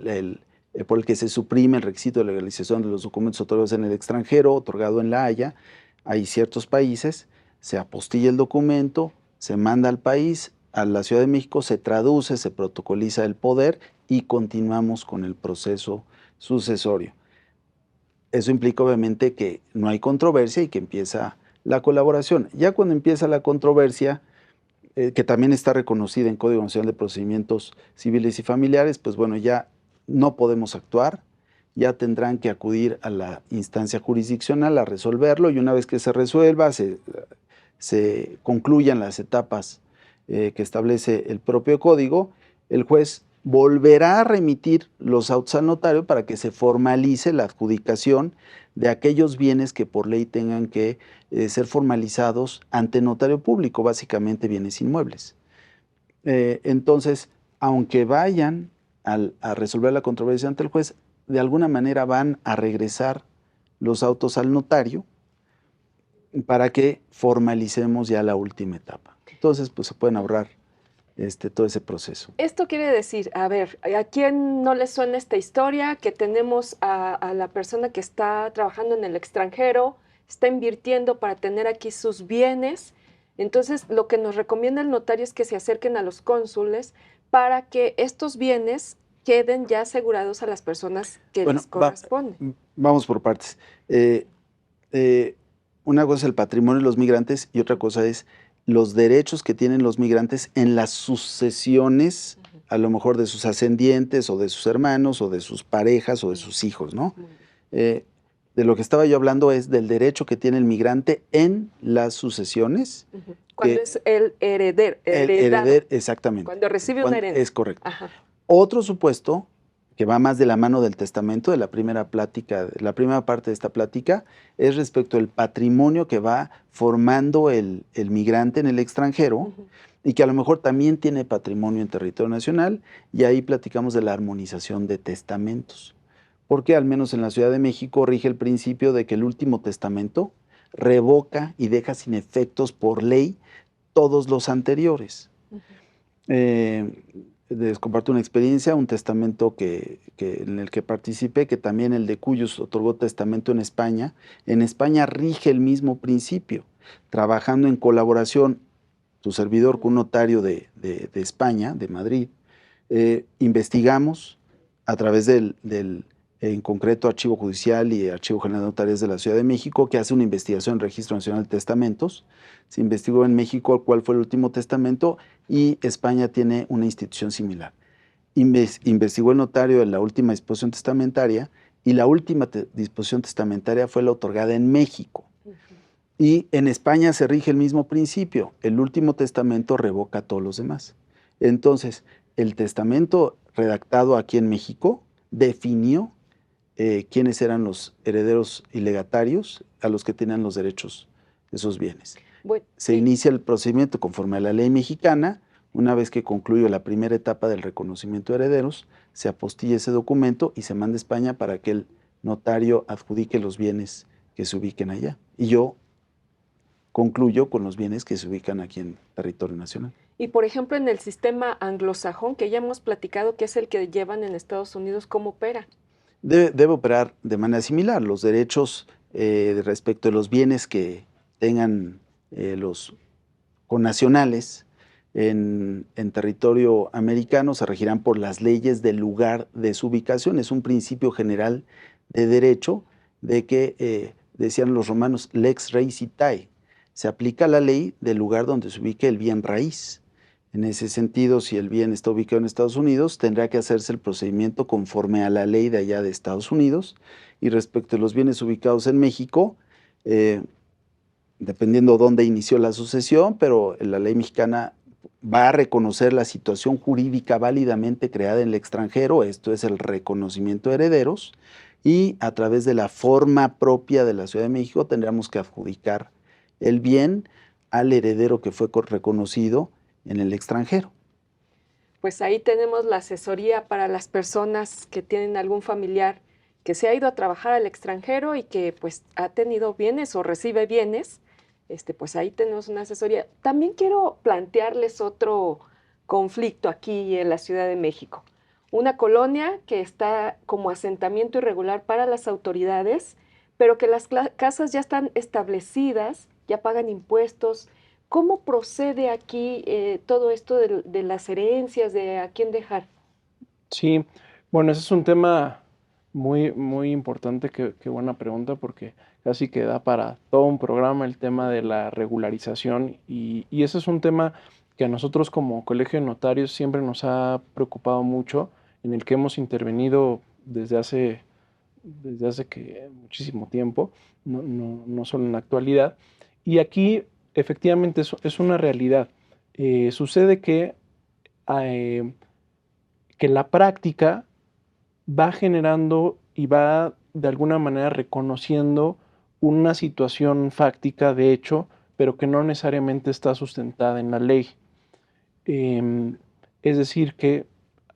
por el que se suprime el requisito de legalización de los documentos otorgados en el extranjero, otorgado en La Haya. Hay ciertos países, se apostilla el documento, se manda al país, a la Ciudad de México, se traduce, se protocoliza el poder y continuamos con el proceso sucesorio. Eso implica obviamente que no hay controversia y que empieza la colaboración. Ya cuando empieza la controversia, que también está reconocida en Código Nacional de Procedimientos Civiles y Familiares, pues bueno, ya no podemos actuar, ya tendrán que acudir a la instancia jurisdiccional a resolverlo y una vez que se resuelva, se concluyan las etapas que establece el propio código, el juez volverá a remitir los autos al notario para que se formalice la adjudicación de aquellos bienes que por ley tengan que ser formalizados ante notario público, básicamente bienes inmuebles. Entonces, aunque vayan a resolver la controversia ante el juez, de alguna manera van a regresar los autos al notario para que formalicemos ya la última etapa. Entonces, pues se pueden ahorrar todo ese proceso. Esto quiere decir, a ver, ¿a quién no le suena esta historia? Que tenemos a la persona que está trabajando en el extranjero, está invirtiendo para tener aquí sus bienes. Entonces, lo que nos recomienda el notario es que se acerquen a los cónsules para que estos bienes queden ya asegurados a las personas que les corresponden. Vamos por partes. Una cosa es el patrimonio de los migrantes y otra cosa es los derechos que tienen los migrantes en las sucesiones, a lo mejor de sus ascendientes o de sus hermanos o de sus parejas o de sus hijos, ¿no? De lo que estaba yo hablando es del derecho que tiene el migrante en las sucesiones. Cuando es el heredero. El heredero, exactamente. Cuando recibe una herencia. Es correcto. Ajá. Otro supuesto que va más de la mano del testamento, de la primera plática, la primera parte de esta plática, es respecto al patrimonio que va formando el migrante en el extranjero y que a lo mejor también tiene patrimonio en territorio nacional, y ahí platicamos de la armonización de testamentos. Porque al menos en la Ciudad de México rige el principio de que el último testamento revoca y deja sin efectos por ley todos los anteriores. Les comparto una experiencia, un testamento en el que participé, que también el de Cuyos otorgó testamento en España. En España rige el mismo principio, trabajando en colaboración tu servidor con un notario de España, de Madrid. Investigamos a través en concreto, Archivo Judicial y Archivo General de Notarias de la Ciudad de México, que hace una investigación en el Registro Nacional de Testamentos. Se investigó en México cuál fue el último testamento, y España tiene una institución similar. Investigó el notario en la última disposición testamentaria, y la última disposición testamentaria fue la otorgada en México. Y en España se rige el mismo principio: el último testamento revoca a todos los demás. Entonces, el testamento redactado aquí en México definió quiénes eran los herederos y legatarios a los que tenían los derechos de esos bienes. Bueno, se inicia el procedimiento conforme a la ley mexicana. Una vez que concluyó la primera etapa del reconocimiento de herederos, se apostilla ese documento y se manda a España para que el notario adjudique los bienes que se ubiquen allá. Y yo concluyo con los bienes que se ubican aquí en territorio nacional. Y por ejemplo, en el sistema anglosajón, que ya hemos platicado que es el que llevan en Estados Unidos, ¿cómo opera? Debe operar de manera similar. Los derechos respecto de los bienes que tengan los connacionales en territorio americano se regirán por las leyes del lugar de su ubicación. Es un principio general de derecho de que, decían los romanos, lex raicitae. Se aplica la ley del lugar donde se ubique el bien raíz. En ese sentido, si el bien está ubicado en Estados Unidos, tendrá que hacerse el procedimiento conforme a la ley de allá de Estados Unidos. Y respecto a los bienes ubicados en México, dependiendo dónde inició la sucesión, pero la ley mexicana va a reconocer la situación jurídica válidamente creada en el extranjero, esto es el reconocimiento de herederos, y a través de la forma propia de la Ciudad de México tendríamos que adjudicar el bien al heredero que fue reconocido en el extranjero. Pues ahí tenemos la asesoría para las personas que tienen algún familiar que se ha ido a trabajar al extranjero y que pues ha tenido bienes o recibe bienes. Pues ahí tenemos una asesoría. También quiero plantearles otro conflicto aquí en la Ciudad de México. Una colonia que está como asentamiento irregular para las autoridades, pero que las casas ya están establecidas, ya pagan impuestos. ¿Cómo procede aquí todo esto de las herencias, de a quién dejar? Sí, bueno, ese es un tema muy, muy importante, qué buena pregunta, porque casi que da para todo un programa el tema de la regularización, y ese es un tema que a nosotros como Colegio de Notarios siempre nos ha preocupado mucho, en el que hemos intervenido desde hace muchísimo tiempo, no solo en la actualidad. Y aquí efectivamente es una realidad. Sucede que la práctica va generando y va de alguna manera reconociendo una situación fáctica de hecho, pero que no necesariamente está sustentada en la ley. Es decir, que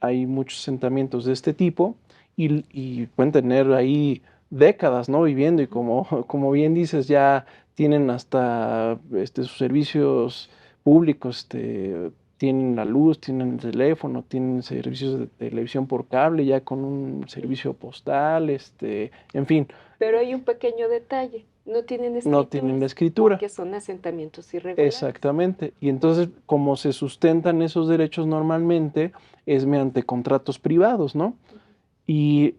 hay muchos asentamientos de este tipo y pueden tener ahí décadas, ¿no?, viviendo, y como bien dices, ya tienen hasta sus servicios públicos, tienen la luz, tienen el teléfono, tienen servicios de televisión por cable, ya con un servicio postal, en fin. Pero hay un pequeño detalle, no tienen la escritura. Porque son asentamientos irregulares. Exactamente. Y entonces, como se sustentan esos derechos normalmente, es mediante contratos privados, ¿no? Y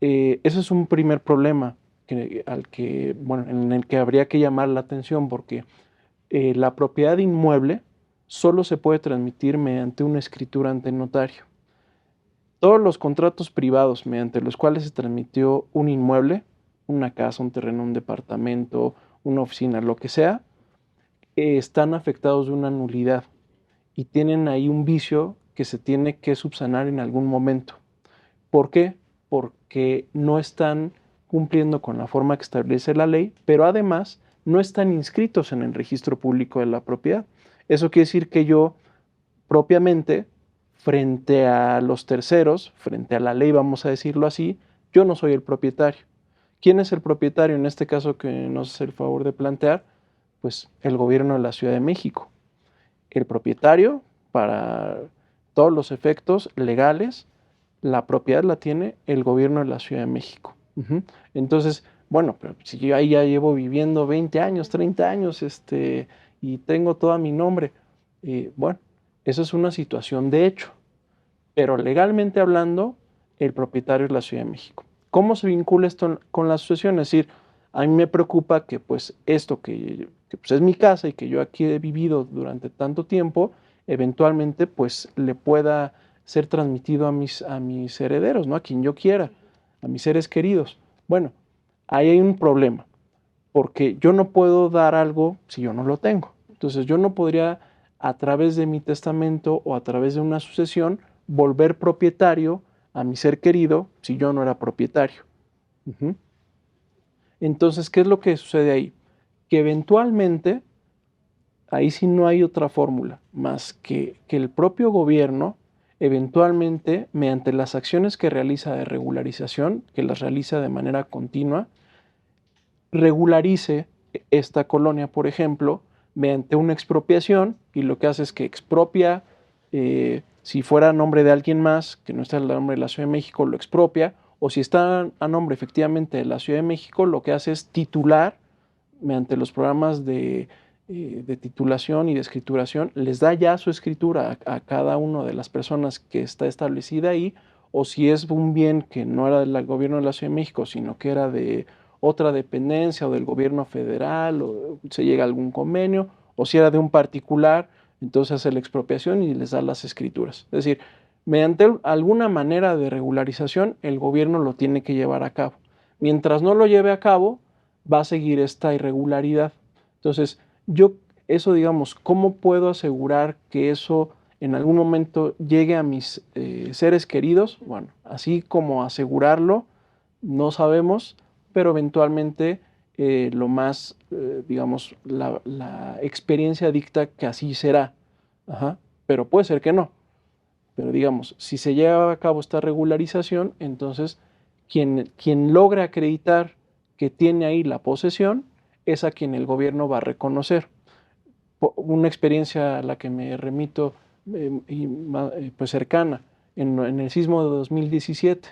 ese es un primer problema en el que habría que llamar la atención, porque la propiedad inmueble solo se puede transmitir mediante una escritura ante el notario. Todos los contratos privados mediante los cuales se transmitió un inmueble, una casa, un terreno, un departamento, una oficina, lo que sea, están afectados de una nulidad y tienen ahí un vicio que se tiene que subsanar en algún momento. ¿Por qué? Porque no están cumpliendo con la forma que establece la ley, pero además no están inscritos en el registro público de la propiedad. Eso quiere decir que yo propiamente, frente a los terceros, frente a la ley, vamos a decirlo así, yo no soy el propietario. ¿Quién es el propietario en este caso que nos hace el favor de plantear? Pues el gobierno de la Ciudad de México. El propietario, para todos los efectos legales, la propiedad la tiene el gobierno de la Ciudad de México. Entonces, bueno, pero si yo ahí ya llevo viviendo 20 años, 30 años, y tengo todo a mi nombre, bueno, eso es una situación de hecho, pero legalmente hablando, el propietario es la Ciudad de México. ¿Cómo se vincula esto con la sucesión? Es decir, a mí me preocupa que pues esto que pues es mi casa y que yo aquí he vivido durante tanto tiempo, eventualmente pues le pueda ser transmitido a mis herederos, ¿no? A quien yo quiera, a mis seres queridos. Bueno, ahí hay un problema, porque yo no puedo dar algo si yo no lo tengo. Entonces yo no podría, a través de mi testamento o a través de una sucesión, volver propietario a mi ser querido si yo no era propietario. Entonces, ¿qué es lo que sucede ahí? Que eventualmente, ahí sí no hay otra fórmula, más que el propio gobierno, eventualmente, mediante las acciones que realiza de regularización, que las realiza de manera continua, regularice esta colonia, por ejemplo, mediante una expropiación, y lo que hace es que expropia, si fuera a nombre de alguien más, que no está el nombre de la Ciudad de México, lo expropia, o si está a nombre efectivamente de la Ciudad de México, lo que hace es titular, mediante los programas de titulación y de escrituración, les da ya su escritura a cada una de las personas que está establecida ahí, o si es un bien que no era del gobierno de la Ciudad de México, sino que era de otra dependencia o del gobierno federal, o se llega a algún convenio, o si era de un particular, entonces hace la expropiación y les da las escrituras. Es decir, mediante alguna manera de regularización, el gobierno lo tiene que llevar a cabo. Mientras no lo lleve a cabo, va a seguir esta irregularidad. Entonces, eso digamos, ¿cómo puedo asegurar que eso en algún momento llegue a mis seres queridos? Bueno, así como asegurarlo, no sabemos, pero eventualmente lo más, digamos, la experiencia dicta que así será. Pero puede ser que no. Pero digamos, si se lleva a cabo esta regularización, entonces quien logra acreditar que tiene ahí la posesión es a quien el gobierno va a reconocer. Una experiencia a la que me remito pues cercana, en el sismo de 2017,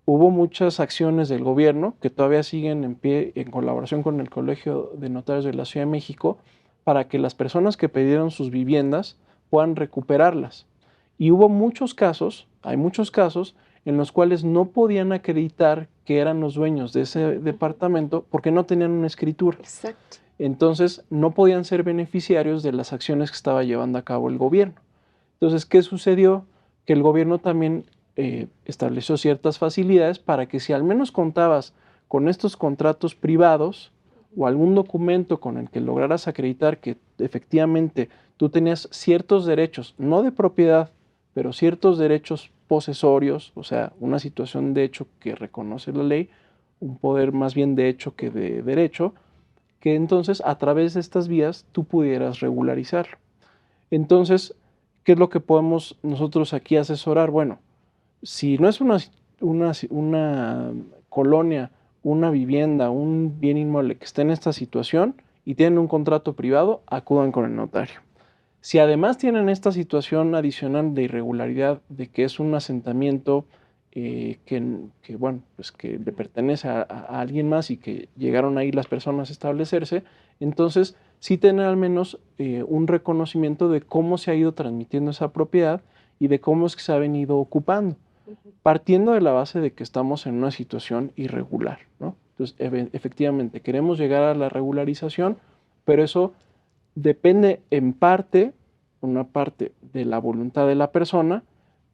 hubo muchas acciones del gobierno que todavía siguen en pie en colaboración con el Colegio de Notarios de la Ciudad de México para que las personas que perdieron sus viviendas puedan recuperarlas. Y hubo muchos casos, hay muchos casos, en los cuales no podían acreditar que eran los dueños de ese departamento porque no tenían una escritura. Exacto. Entonces no podían ser beneficiarios de las acciones que estaba llevando a cabo el gobierno. Entonces, ¿qué sucedió? Que el gobierno también estableció ciertas facilidades para que si al menos contabas con estos contratos privados o algún documento con el que lograras acreditar que efectivamente tú tenías ciertos derechos, no de propiedad, pero ciertos derechos posesorios, o sea, una situación de hecho que reconoce la ley, un poder más bien de hecho que de derecho, que entonces a través de estas vías tú pudieras regularizarlo. Entonces, ¿qué es lo que podemos nosotros aquí asesorar? Bueno, si no es una colonia, una vivienda, un bien inmueble que esté en esta situación y tienen un contrato privado, acudan con el notario. Si además tienen esta situación adicional de irregularidad, de que es un asentamiento bueno, pues que le pertenece a alguien más y que llegaron ahí las personas a establecerse, entonces sí tener al menos un reconocimiento de cómo se ha ido transmitiendo esa propiedad y de cómo es que se ha venido ocupando, partiendo de la base de que estamos en una situación irregular, ¿no? Entonces, efectivamente, queremos llegar a la regularización, pero eso depende en parte, una parte de la voluntad de la persona,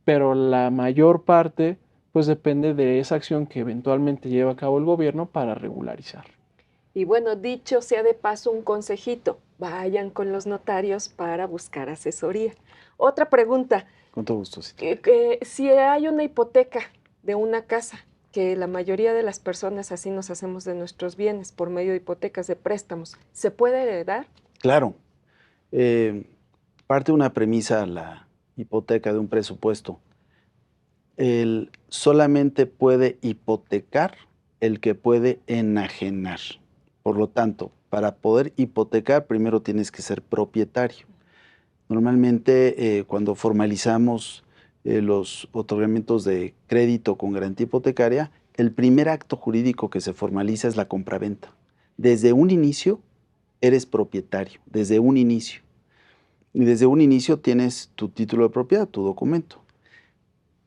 pero la mayor parte pues depende de esa acción que eventualmente lleva a cabo el gobierno para regularizar. Y bueno, dicho sea de paso un consejito, vayan con los notarios para buscar asesoría. Otra pregunta. Con todo gusto, sí. Si hay una hipoteca de una casa, que la mayoría de las personas así nos hacemos de nuestros bienes por medio de hipotecas, de préstamos, ¿se puede heredar? Claro. Parte de una premisa la hipoteca de un presupuesto. Solamente puede hipotecar el que puede enajenar. Por lo tanto, para poder hipotecar, primero tienes que ser propietario. Normalmente, cuando formalizamos los otorgamientos de crédito con garantía hipotecaria, el primer acto jurídico que se formaliza es la compraventa. Desde un inicio, eres propietario, desde un inicio. Y desde un inicio tienes tu título de propiedad, tu documento.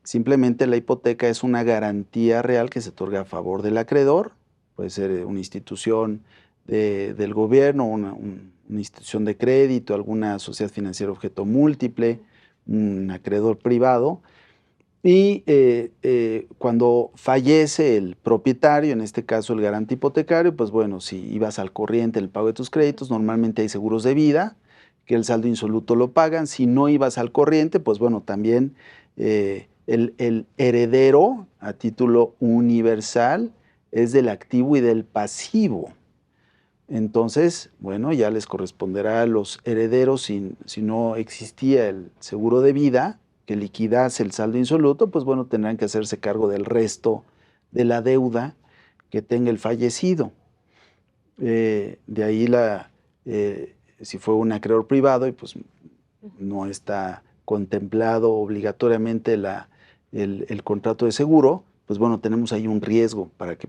Simplemente la hipoteca es una garantía real que se otorga a favor del acreedor, puede ser una institución del gobierno, una institución de crédito, alguna sociedad financiera objeto múltiple, un acreedor privado. Y cuando fallece el propietario, en este caso el garante hipotecario, pues bueno, si ibas al corriente el pago de tus créditos, normalmente hay seguros de vida, que el saldo insoluto lo pagan. Si no ibas al corriente, pues bueno, también el heredero a título universal es del activo y del pasivo. Entonces, bueno, ya les corresponderá a los herederos, si no existía el seguro de vida que liquidase el saldo insoluto, pues bueno, tendrán que hacerse cargo del resto de la deuda que tenga el fallecido. De ahí si fue un acreedor privado y pues no está contemplado obligatoriamente el contrato de seguro, pues bueno, tenemos ahí un riesgo para que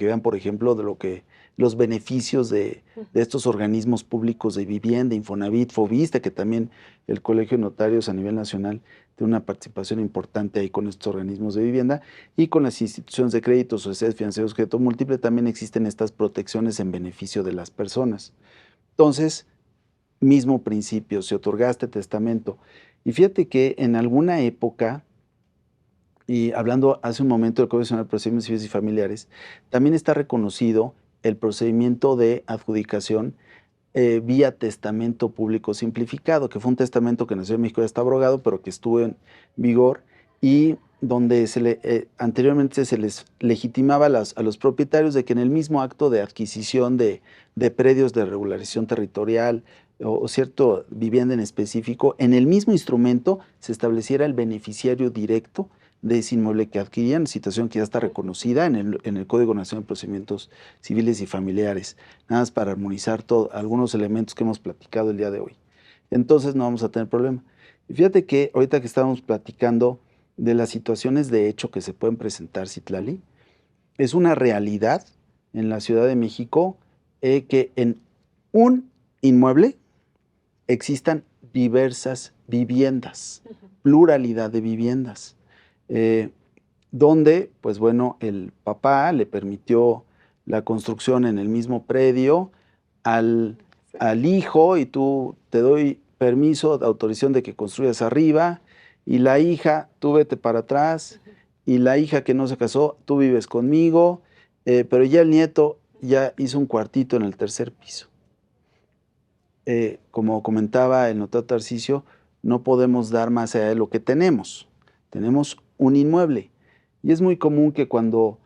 vean, por ejemplo, de los beneficios de estos organismos públicos de vivienda, Infonavit, Foviste, que también el Colegio de Notarios a nivel nacional tiene una participación importante ahí con estos organismos de vivienda, y con las instituciones de crédito, sociedades financieras objeto múltiple, también existen estas protecciones en beneficio de las personas. Entonces, mismo principio, si otorgaste testamento. Y fíjate que en alguna época, y hablando hace un momento del Código Nacional de Procedimientos Civiles y Familiares, también está reconocido el procedimiento de adjudicación vía testamento público simplificado, que fue un testamento que en la Ciudad de México ya está abrogado, pero que estuvo en vigor, y donde anteriormente se les legitimaba a los propietarios de que en el mismo acto de adquisición de predios de regularización territorial o cierta vivienda en específico, en el mismo instrumento se estableciera el beneficiario directo de ese inmueble que adquirían, situación que ya está reconocida en el Código Nacional de Procedimientos Civiles y Familiares, nada más para armonizar algunos elementos que hemos platicado el día de hoy. Entonces no vamos a tener problema. Y fíjate que ahorita que estábamos platicando de las situaciones de hecho que se pueden presentar, Citlali, es una realidad en la Ciudad de México que en un inmueble existan diversas viviendas, pluralidad de viviendas. Donde, pues bueno, el papá le permitió la construcción en el mismo predio al hijo, y tú te doy permiso, autorización de que construyas arriba, y la hija, tú vete para atrás, y la hija que no se casó, tú vives conmigo, pero ya el nieto ya hizo un cuartito en el tercer piso. Como comentaba el notario Tarcisio, no podemos dar más allá de lo que tenemos. Tenemos un inmueble, y es muy común que cuando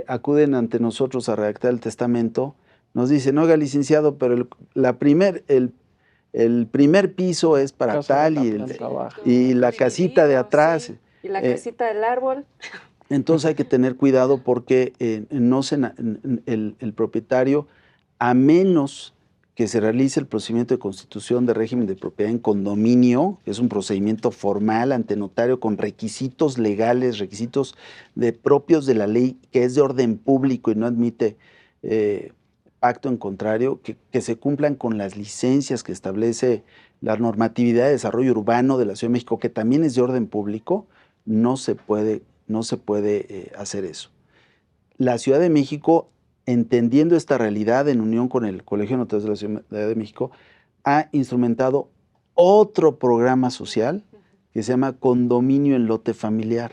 acuden ante nosotros a redactar el testamento, nos dicen: oiga, licenciado, pero el primer piso es para tal, y la casita de atrás. Sí. Y la casita del árbol. Entonces hay que tener cuidado porque el propietario, a menos que se realice el procedimiento de constitución de régimen de propiedad en condominio, que es un procedimiento formal ante notario con requisitos legales, requisitos propios de la ley, que es de orden público y no admite acto en contrario, que se cumplan con las licencias que establece la normatividad de desarrollo urbano de la Ciudad de México, que también es de orden público, no se puede hacer eso. La Ciudad de México, entendiendo esta realidad en unión con el Colegio de Notarios de la Ciudad de México, ha instrumentado otro programa social que se llama Condominio en Lote Familiar,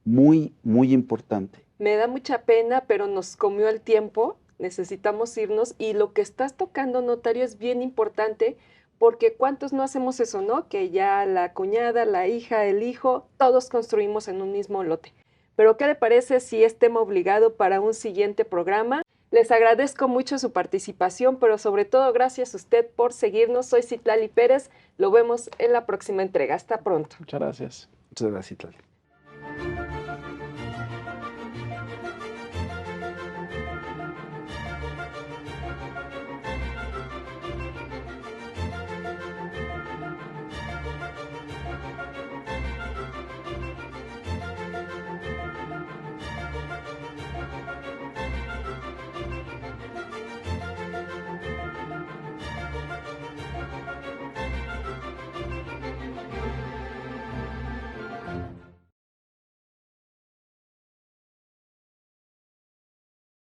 muy, muy importante. Me da mucha pena, pero nos comió el tiempo, necesitamos irnos, y lo que estás tocando, notario, es bien importante, porque ¿cuántos no hacemos eso, no? Que ya la cuñada, la hija, el hijo, todos construimos en un mismo lote. pero ¿qué le parece si es tema obligado para un siguiente programa? Les agradezco mucho su participación, pero sobre todo gracias a usted por seguirnos. Soy Citlali Pérez, lo vemos en la próxima entrega. Hasta pronto. Muchas gracias. Muchas gracias, Citlali.